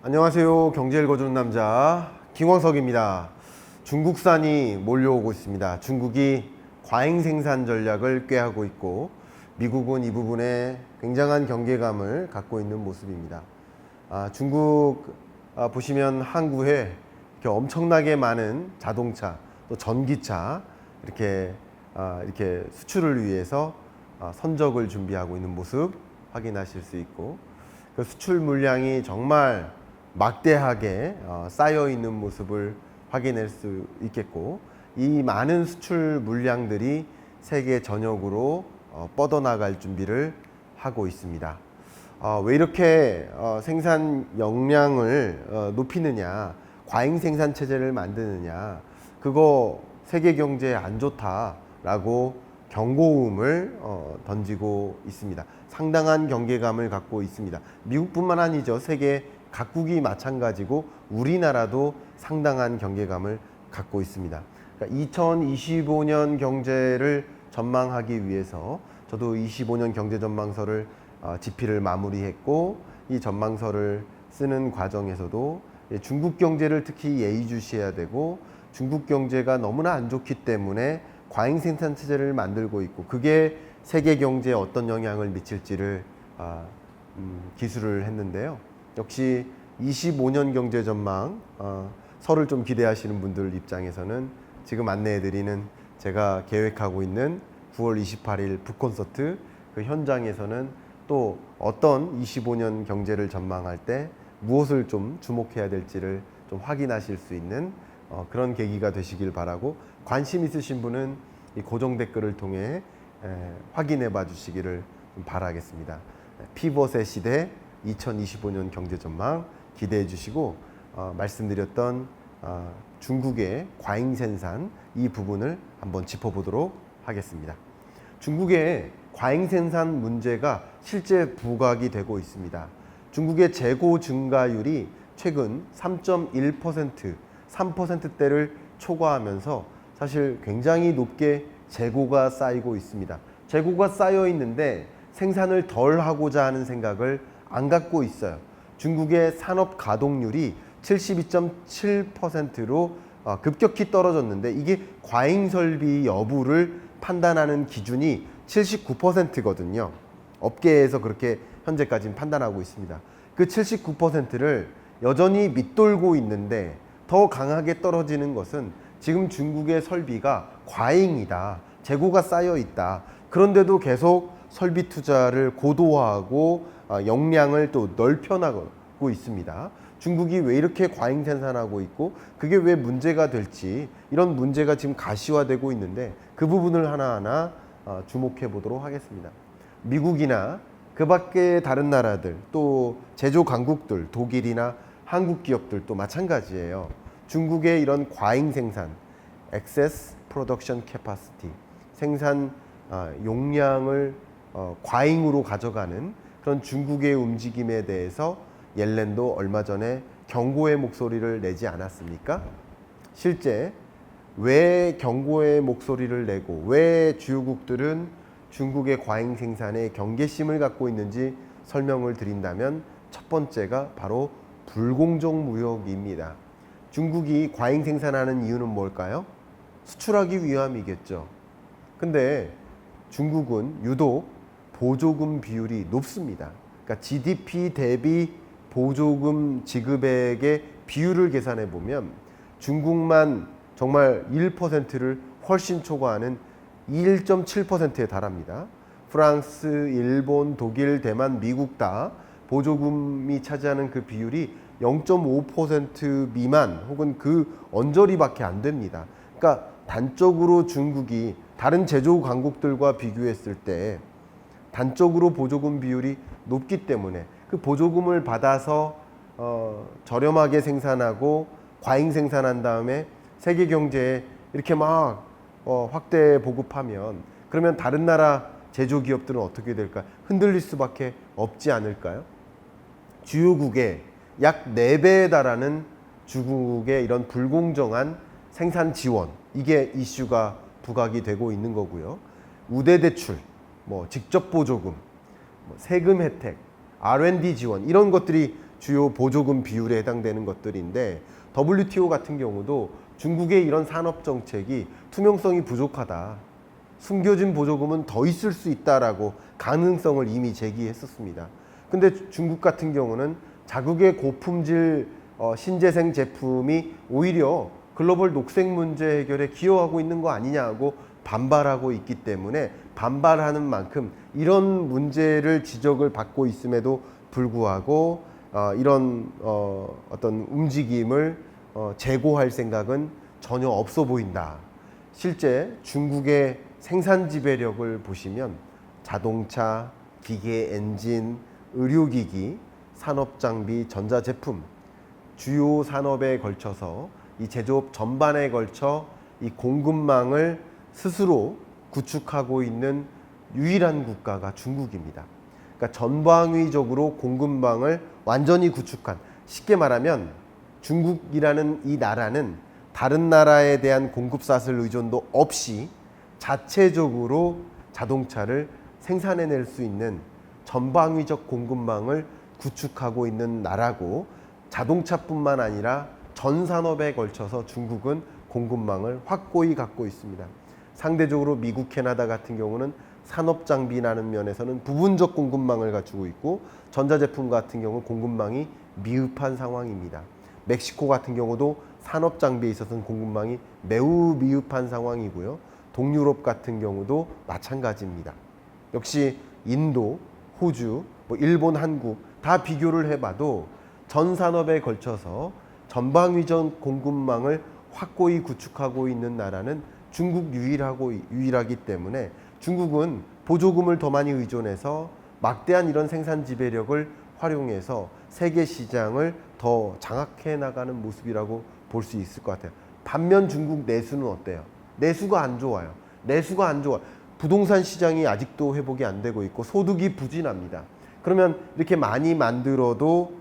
안녕하세요. 경제 읽어주는 남자 김광석입니다. 중국산이 몰려오고 있습니다. 중국이 과잉 생산 전략을 꾀하고 있고 미국은 이 부분에 굉장한 경계감을 갖고 있는 모습입니다. 중국 보시면 항구에 이렇게 엄청나게 많은 자동차 또 전기차 이렇게 수출을 위해서 선적을 준비하고 있는 모습 확인하실 수 있고, 그 수출 물량이 정말 막대하게 쌓여 있는 모습을 확인할 수 있겠고, 이 많은 수출 물량들이 세계 전역으로 뻗어나갈 준비를 하고 있습니다. 왜 이렇게 생산 역량을 높이느냐, 과잉 생산 체제를 만드느냐, 그거 세계 경제에 안 좋다라고 경고음을 던지고 있습니다. 상당한 경계감을 갖고 있습니다. 미국뿐만 아니죠. 세계 각국이 마찬가지고 우리나라도 상당한 경계감을 갖고 있습니다. 그러니까 2025년 경제를 전망하기 위해서 저도 25년 경제전망서를 집필을 마무리했고, 이 전망서를 쓰는 과정에서도 중국 경제를 특히 예의주시해야 되고, 중국 경제가 너무나 안 좋기 때문에 과잉 생산 체제를 만들고 있고, 그게 세계 경제에 어떤 영향을 미칠지를 기술을 했는데요. 역시 25년 경제 전망 서를 좀 기대하시는 분들 입장에서는 지금 안내해드리는 제가 계획하고 있는 9월 28일 북콘서트 그 현장에서는 또 어떤 25년 경제를 전망할 때 무엇을 좀 주목해야 될지를 좀 확인하실 수 있는 그런 계기가 되시길 바라고, 관심 있으신 분은 이 고정 댓글을 통해 확인해 봐 주시기를 좀 바라겠습니다. 피벗의 시대 2025년 경제 전망 기대해 주시고, 말씀드렸던 중국의 과잉 생산 이 부분을 한번 짚어보도록 하겠습니다. 중국의 과잉 생산 문제가 실제 부각이 되고 있습니다. 중국의 재고 증가율이 최근 3.1%, 3%대를 초과하면서 사실 굉장히 높게 재고가 쌓이고 있습니다. 재고가 쌓여 있는데 생산을 덜 하고자 하는 생각을 안 갖고 있어요. 중국의 산업 가동률이 72.7%로 급격히 떨어졌는데, 이게 과잉 설비 여부를 판단하는 기준이 79%거든요. 업계에서 그렇게 현재까지는 판단하고 있습니다. 그 79%를 여전히 밑돌고 있는데, 더 강하게 떨어지는 것은 지금 중국의 설비가 과잉이다, 재고가 쌓여 있다. 그런데도 계속 설비 투자를 고도화하고 역량을 또 넓혀나가고 있습니다. 중국이 왜 이렇게 과잉 생산하고 있고, 그게 왜 문제가 될지, 이런 문제가 지금 가시화되고 있는데 그 부분을 하나하나 주목해 보도록 하겠습니다. 미국이나 그 밖의 다른 나라들, 또 제조 강국들, 독일이나 한국 기업들도 마찬가지예요. 중국의 이런 과잉 생산, excess production capacity, 생산 용량을 과잉으로 가져가는 그런 중국의 움직임에 대해서 옐렌도 얼마 전에 경고의 목소리를 내지 않았습니까? 실제 왜 경고의 목소리를 내고 왜 주요국들은 중국의 과잉 생산에 경계심을 갖고 있는지 설명을 드린다면, 첫 번째가 바로 불공정 무역입니다. 중국이 과잉 생산하는 이유는 뭘까요? 수출하기 위함이겠죠. 근데 중국은 유독 보조금 비율이 높습니다. 그러니까 GDP 대비 보조금 지급액의 비율을 계산해 보면 중국만 정말 1%를 훨씬 초과하는 1.7%에 달합니다. 프랑스, 일본, 독일, 대만, 미국 다 보조금이 차지하는 그 비율이 0.5% 미만 혹은 그 언저리밖에 안 됩니다. 그러니까 단적으로 중국이 다른 제조 강국들과 비교했을 때 단적으로 보조금 비율이 높기 때문에 그 보조금을 받아서 저렴하게 생산하고 과잉 생산한 다음에 세계 경제에 이렇게 막 확대 보급하면, 그러면 다른 나라 제조 기업들은 어떻게 될까요? 흔들릴 수밖에 없지 않을까요? 주요국의 약 4배에 달하는 중국의 이런 불공정한 생산 지원, 이게 이슈가 부각이 되고 있는 거고요. 우대 대출, 직접 보조금, 뭐 세금 혜택, R&D 지원 이런 것들이 주요 보조금 비율에 해당되는 것들인데 WTO 같은 경우도 중국의 이런 산업 정책이 투명성이 부족하다. 숨겨진 보조금은 더 있을 수 있다라고 가능성을 이미 제기했었습니다. 근데 중국 같은 경우는 자국의 고품질 신재생 제품이 오히려 글로벌 녹색 문제 해결에 기여하고 있는 거 아니냐고 반발하고 있기 때문에 반발하는 만큼 이런 문제를 지적을 받고 있음에도 불구하고 이런 어떤 움직임을 제고할 생각은 전혀 없어 보인다. 실제 중국의 생산 지배력을 보시면 자동차, 기계 엔진, 의료기기, 산업장비, 전자제품 주요 산업에 걸쳐서 이 제조업 전반에 걸쳐 이 공급망을 스스로 구축하고 있는 유일한 국가가 중국입니다. 그러니까 전방위적으로 공급망을 완전히 구축한, 쉽게 말하면 중국이라는 이 나라는 다른 나라에 대한 공급사슬 의존도 없이 자체적으로 자동차를 생산해낼 수 있는 전방위적 공급망을 구축하고 있는 나라고, 자동차뿐만 아니라 전 산업에 걸쳐서 중국은 공급망을 확고히 갖고 있습니다. 상대적으로 미국, 캐나다 같은 경우는 산업장비라는 면에서는 부분적 공급망을 갖추고 있고 전자제품 같은 경우 공급망이 미흡한 상황입니다. 멕시코 같은 경우도 산업장비에 있어서는 공급망이 매우 미흡한 상황이고요. 동유럽 같은 경우도 마찬가지입니다. 역시 인도, 호주, 일본, 한국 다 비교를 해봐도 전 산업에 걸쳐서 전방위적 공급망을 확고히 구축하고 있는 나라는 중국 유일하기 때문에 중국은 보조금을 더 많이 의존해서 막대한 이런 생산 지배력을 활용해서 세계 시장을 더 장악해 나가는 모습이라고 볼 수 있을 것 같아요. 반면 중국 내수는 어때요? 내수가 안 좋아요. 내수가 안 좋아. 부동산 시장이 아직도 회복이 안 되고 있고 소득이 부진합니다. 그러면 이렇게 많이 만들어도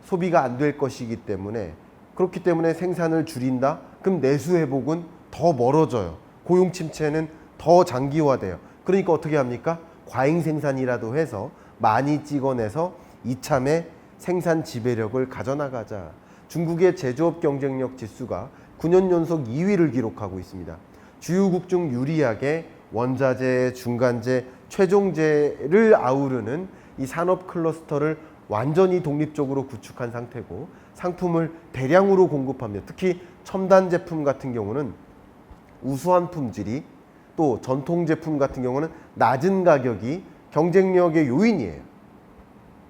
소비가 안 될 것이기 때문에, 그렇기 때문에 생산을 줄인다? 그럼 내수 회복은 더 멀어져요. 고용 침체는 더 장기화돼요. 그러니까 어떻게 합니까? 과잉 생산이라도 해서 많이 찍어내서 이참에 생산 지배력을 가져나가자. 중국의 제조업 경쟁력 지수가 9년 연속 2위를 기록하고 있습니다. 주요국 중 유리하게 원자재, 중간재, 최종재를 아우르는 이 산업 클러스터를 완전히 독립적으로 구축한 상태고 상품을 대량으로 공급합니다. 특히 첨단 제품 같은 경우는 우수한 품질이, 또 전통 제품 같은 경우는 낮은 가격이 경쟁력의 요인이에요.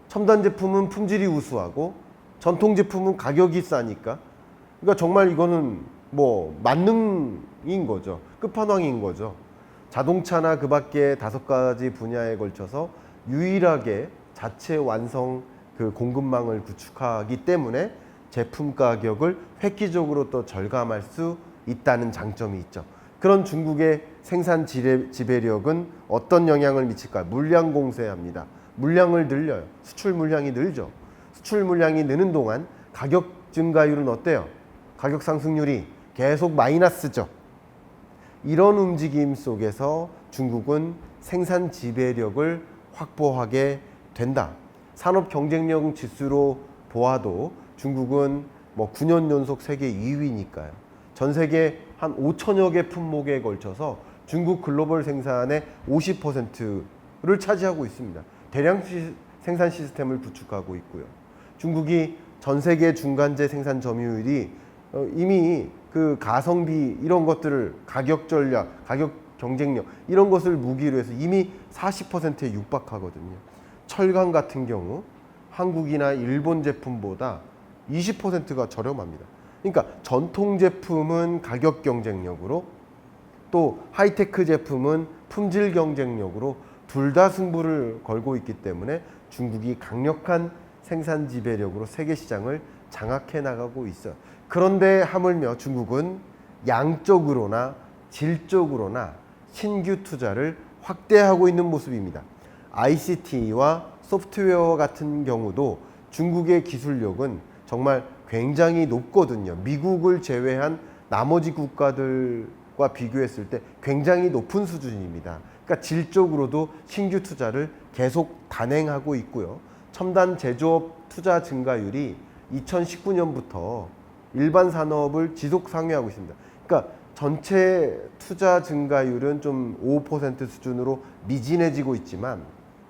첨단 제품은 품질이 우수하고 전통 제품은 가격이 싸니까, 그러니까 정말 이거는 뭐 만능인 거죠. 끝판왕인 거죠. 자동차나 그 밖에 5가지 분야에 걸쳐서 유일하게 자체 완성 그 공급망을 구축하기 때문에 제품 가격을 획기적으로 또 절감할 수 있다는 장점이 있죠. 그런 중국의 생산 지배력은 어떤 영향을 미칠까? 물량 공세합니다. 물량을 늘려요. 수출 물량이 늘죠. 수출 물량이 느는 동안 가격 증가율은 어때요? 가격 상승률이 계속 마이너스죠. 이런 움직임 속에서 중국은 생산 지배력을 확보하게 된다. 산업 경쟁력 지수로 보아도 중국은 9년 연속 세계 2위니까요. 전 세계 한 5천여 개 품목에 걸쳐서 중국 글로벌 생산의 50%를 차지하고 있습니다. 대량 생산 시스템을 구축하고 있고요. 중국이 전 세계 중간재 생산 점유율이 이미 그 가성비 이런 것들을 가격 전략, 가격 경쟁력 이런 것을 무기로 해서 이미 40%에 육박하거든요. 철강 같은 경우 한국이나 일본 제품보다 20%가 저렴합니다. 그러니까 전통 제품은 가격 경쟁력으로, 또 하이테크 제품은 품질 경쟁력으로 둘 다 승부를 걸고 있기 때문에 중국이 강력한 생산 지배력으로 세계 시장을 장악해 나가고 있어요. 그런데 하물며 중국은 양적으로나 질적으로나 신규 투자를 확대하고 있는 모습입니다. ICT와 소프트웨어 같은 경우도 중국의 기술력은 정말 굉장히 높거든요. 미국을 제외한 나머지 국가들과 비교했을 때 굉장히 높은 수준입니다. 그러니까 질적으로도 신규 투자를 계속 단행하고 있고요. 첨단 제조업 투자 증가율이 2019년부터 일반 산업을 지속 상회하고 있습니다. 그러니까 전체 투자 증가율은 좀 5% 수준으로 미진해지고 있지만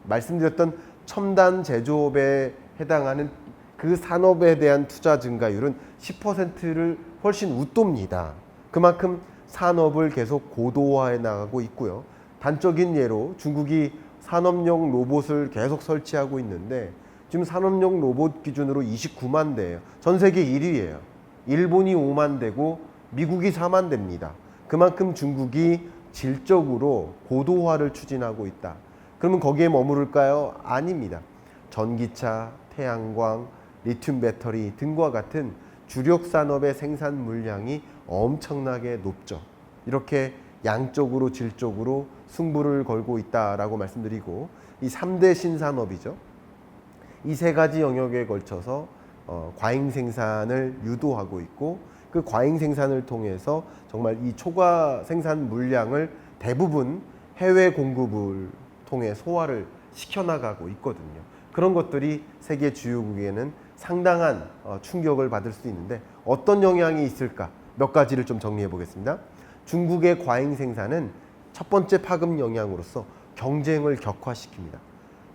말씀드렸던 첨단 제조업에 해당하는 그 산업에 대한 투자 증가율은 10%를 훨씬 웃돕니다. 그만큼 산업을 계속 고도화해 나가고 있고요. 단적인 예로 중국이 산업용 로봇을 계속 설치하고 있는데 지금 산업용 로봇 기준으로 29만 대예요. 전 세계 1위예요. 일본이 5만 대고 미국이 4만 대입니다. 그만큼 중국이 질적으로 고도화를 추진하고 있다. 그러면 거기에 머무를까요? 아닙니다. 전기차, 태양광, 리튬 배터리 등과 같은 주력 산업의 생산 물량이 엄청나게 높죠. 이렇게 양적으로 질적으로 승부를 걸고 있다라고 말씀드리고, 이 3대 신산업이죠. 이 세 가지 영역에 걸쳐서 과잉 생산을 유도하고 있고, 그 과잉 생산을 통해서 정말 이 초과 생산 물량을 대부분 해외 공급을 통해 소화를 시켜나가고 있거든요. 그런 것들이 세계 주요국에는 상당한 충격을 받을 수 있는데 어떤 영향이 있을까? 몇 가지를 좀 정리해 보겠습니다. 중국의 과잉 생산은 첫 번째 파급 영향으로서 경쟁을 격화시킵니다.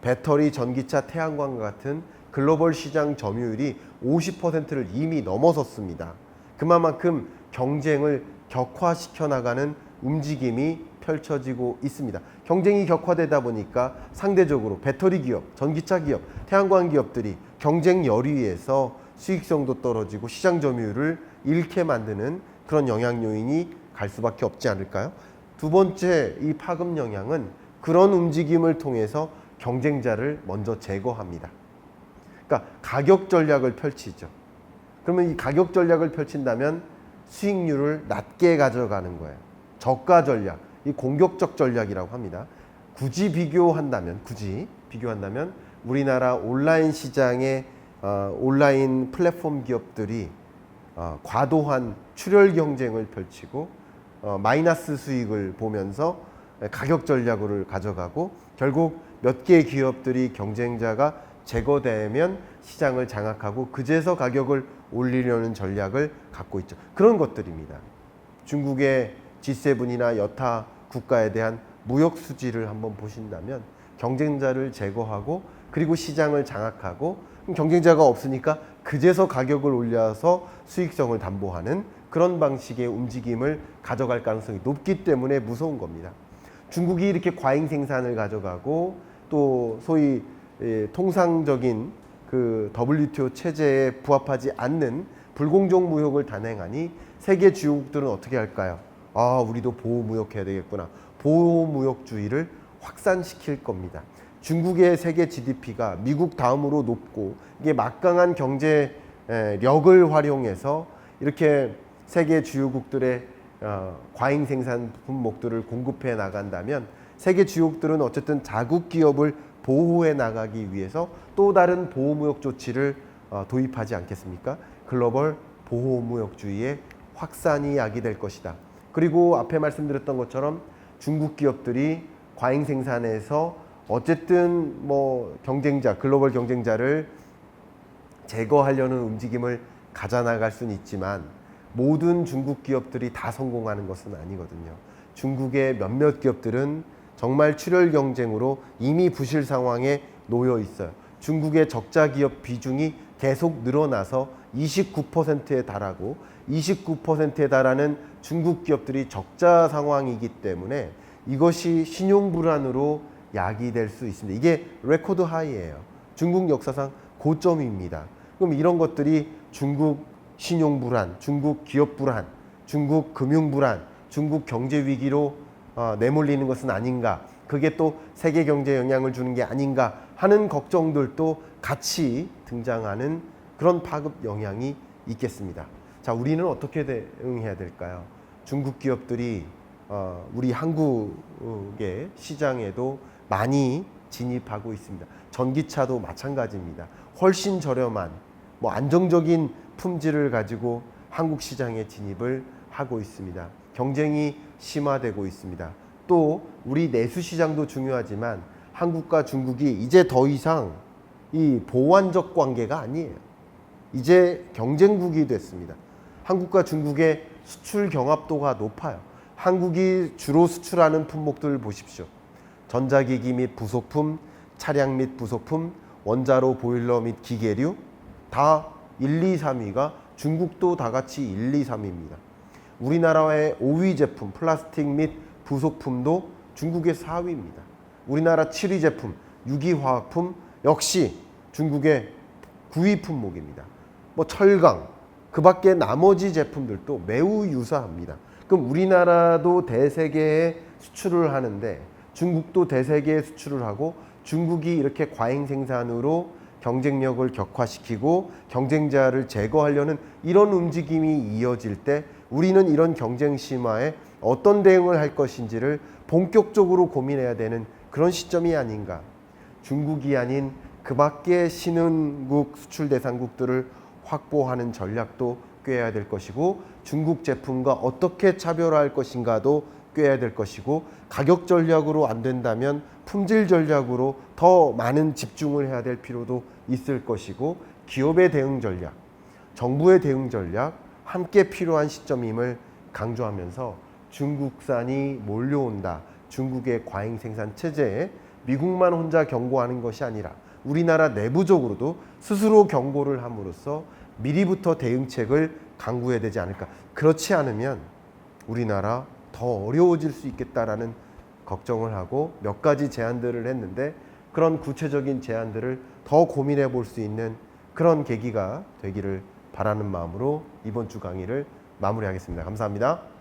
배터리, 전기차, 태양광과 같은 글로벌 시장 점유율이 50%를 이미 넘어섰습니다. 그만큼 경쟁을 격화시켜 나가는 움직임이 펼쳐지고 있습니다. 경쟁이 격화되다 보니까 상대적으로 배터리 기업, 전기차 기업, 태양광 기업들이 경쟁 열의에서 수익성도 떨어지고 시장 점유율을 잃게 만드는 그런 영향 요인이 갈 수밖에 없지 않을까요? 두 번째, 이 파급 영향은 그런 움직임을 통해서 경쟁자를 먼저 제거합니다. 그러니까 가격 전략을 펼치죠. 그러면 이 가격 전략을 펼친다면 수익률을 낮게 가져가는 거예요. 저가 전략, 이 공격적 전략이라고 합니다. 굳이 비교한다면 우리나라 온라인 시장의 온라인 플랫폼 기업들이 과도한 출혈 경쟁을 펼치고 마이너스 수익을 보면서 가격 전략을 가져가고 결국 몇 개의 기업들이 경쟁자가 제거되면 시장을 장악하고 그제서 가격을 올리려는 전략을 갖고 있죠. 그런 것들입니다. 중국의 G7이나 여타 국가에 대한 무역 수지를 한번 보신다면 경쟁자를 제거하고 그리고 시장을 장악하고 경쟁자가 없으니까 그제서 가격을 올려서 수익성을 담보하는 그런 방식의 움직임을 가져갈 가능성이 높기 때문에 무서운 겁니다. 중국이 이렇게 과잉 생산을 가져가고 또 소위 통상적인 그 WTO 체제에 부합하지 않는 불공정 무역을 단행하니 세계 주요국들은 어떻게 할까요? 아, 우리도 보호무역해야 되겠구나. 보호무역주의를 확산시킬 겁니다. 중국의 세계 GDP가 미국 다음으로 높고 이게 막강한 경제력을 활용해서 이렇게 세계 주요국들의 과잉 생산 품목들을 공급해 나간다면 세계 주요국들은 어쨌든 자국 기업을 보호해 나가기 위해서 또 다른 보호무역 조치를 도입하지 않겠습니까? 글로벌 보호무역주의의 확산이 야기될 것이다. 그리고 앞에 말씀드렸던 것처럼 중국 기업들이 과잉 생산에서 어쨌든 경쟁자, 글로벌 경쟁자를 제거하려는 움직임을 가져나갈 수는 있지만 모든 중국 기업들이 다 성공하는 것은 아니거든요. 중국의 몇몇 기업들은 정말 출혈 경쟁으로 이미 부실 상황에 놓여 있어요. 중국의 적자 기업 비중이 계속 늘어나서 29%에 달하고 29%에 달하는 중국 기업들이 적자 상황이기 때문에 이것이 신용 불안으로 야기될 수 있습니다. 이게 레코드 하이예요. 중국 역사상 고점입니다. 그럼 이런 것들이 중국 신용 불안, 중국 기업 불안, 중국 금융 불안, 중국 경제 위기로 내몰리는 것은 아닌가, 그게 또 세계 경제에 영향을 주는 게 아닌가 하는 걱정들도 같이 등장하는 그런 파급 영향이 있겠습니다. 자, 우리는 어떻게 대응해야 될까요? 중국 기업들이 우리 한국의 시장에도 많이 진입하고 있습니다. 전기차도 마찬가지입니다. 훨씬 저렴한 안정적인 품질을 가지고 한국 시장에 진입을 하고 있습니다. 경쟁이 심화되고 있습니다. 또 우리 내수 시장도 중요하지만 한국과 중국이 이제 더 이상 이 보완적 관계가 아니에요. 이제 경쟁국이 됐습니다. 한국과 중국의 수출 경합도가 높아요. 한국이 주로 수출하는 품목들 보십시오. 전자기기 및 부속품, 차량 및 부속품, 원자로 보일러 및 기계류 다 1, 2, 3위가 중국도 다 같이 1, 2, 3위입니다. 우리나라의 5위 제품, 플라스틱 및 부속품도 중국의 4위입니다. 우리나라 7위 제품, 유기화학품 역시 중국의 9위 품목입니다. 뭐 철강, 그 밖에 나머지 제품들도 매우 유사합니다. 그럼 우리나라도 대세계에 수출을 하는데 중국도 대세계에 수출을 하고 중국이 이렇게 과잉 생산으로 경쟁력을 격화시키고 경쟁자를 제거하려는 이런 움직임이 이어질 때 우리는 이런 경쟁 심화에 어떤 대응을 할 것인지를 본격적으로 고민해야 되는 그런 시점이 아닌가. 중국이 아닌 그 밖의 신흥국 수출 대상국들을 확보하는 전략도 꿰야 될 것이고 중국 제품과 어떻게 차별화할 것인가도 꿰야 될 것이고 가격 전략으로 안 된다면 품질 전략으로 더 많은 집중을 해야 될 필요도 있을 것이고 기업의 대응 전략, 정부의 대응 전략 함께 필요한 시점임을 강조하면서 중국산이 몰려온다. 중국의 과잉 생산 체제에 미국만 혼자 경고하는 것이 아니라 우리나라 내부적으로도 스스로 경고를 함으로써 미리부터 대응책을 강구해야 되지 않을까. 그렇지 않으면 우리나라 더 어려워질 수 있겠다라는 걱정을 하고 몇 가지 제안들을 했는데 그런 구체적인 제안들을 더 고민해 볼 수 있는 그런 계기가 되기를 바라는 마음으로 이번 주 강의를 마무리하겠습니다. 감사합니다.